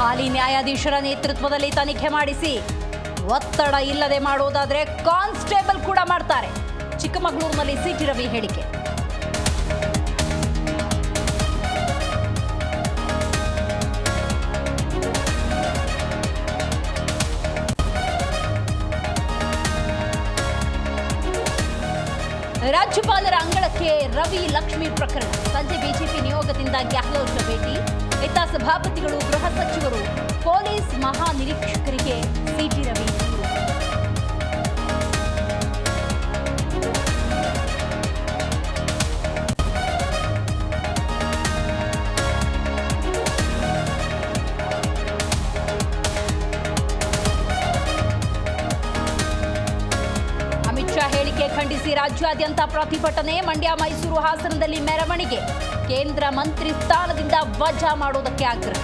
ಹಾಲಿ ನ್ಯಾಯಾಧೀಶರ ನೇತೃತ್ವದಲ್ಲಿ ತನಿಖೆ ಮಾಡಿಸಿ, ಒತ್ತಡ ಇಲ್ಲದೆ ಮಾಡುವುದಾದರೆ ಕಾನ್ಸ್ಟೇಬಲ್ ಕೂಡ ಮಾಡ್ತಾರೆ. ಚಿಕ್ಕಮಗಳೂರಿನಲ್ಲಿ ಸಿಟಿ ರವಿ ಹೇಳಿಕೆ. ರಾಜ್ಯಪಾಲರ ಅಂಗಳಕ್ಕೆ ರವಿ ಲಕ್ಷ್ಮಿ ಪ್ರಕರಣ. ಸಂಜೆ ಬಿಜೆಪಿ ನಿಯೋಗದಿಂದ ಗೆಹ್ಲೋಟ್ ಭೇಟಿ. ಇತ್ತ ಸಭಾಪತಿಗಳು, ಗೃಹ ಸಚಿವರು, ಪೊಲೀಸ್ ಮಹಾನಿರೀಕ್ಷಕರಿಗೆ ಸಿಟಿ ರವಿ ದೂರು. ಅಮಿತ್ ಶಾ ಹೇಳಿಕೆ ಖಂಡಿಸಿ ರಾಜ್ಯಾದ್ಯಂತ ಪ್ರತಿಭಟನೆ. ಮಂಡ್ಯ, ಮೈಸೂರು, ಹಾಸನದಲ್ಲಿ ಮೆರವಣಿಗೆ. ಕೇಂದ್ರ ಮಂತ್ರಿ ಸ್ಥಾನದಿಂದ ವಜಾ ಮಾಡುವುದಕ್ಕೆ ಆಗ್ರಹ.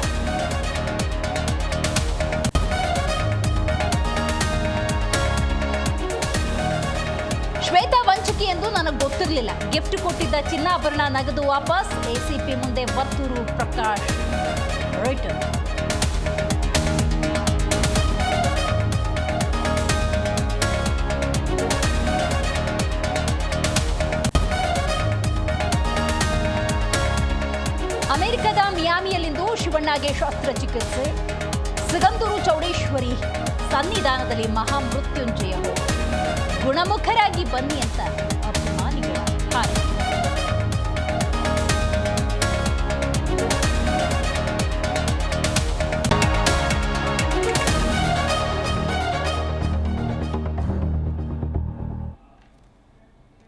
ಶ್ವೇತಾ ವಂಚಕಿ ಎಂದು ನನಗೆ ಗೊತ್ತಿರಲಿಲ್ಲ. ಗಿಫ್ಟ್ ಕೊಟ್ಟಿದ್ದ ಚಿನ್ನಾಭರಣ, ನಗದು ವಾಪಸ್. ಎಸಿಪಿ ಮುಂದೆ ವರ್ತೂರು ಪ್ರಕಾಶ್ ರಿಟರ್ನ್. ಅಮೆರಿಕದ ಮಿಯಾಮಿಯಲ್ಲಿಂದು ಶಿವಣ್ಣಗೆ ಶಸ್ತ್ರಚಿಕಿತ್ಸೆ. ಸಿಗಂದೂರು ಚೌಡೇಶ್ವರಿ ಸನ್ನಿಧಾನದಲ್ಲಿ ಮಹಾಮೃತ್ಯುಂಜಯ ಹೋಮ. ಗುಣಮುಖರಾಗಿ ಬನ್ನಿ ಅಂತ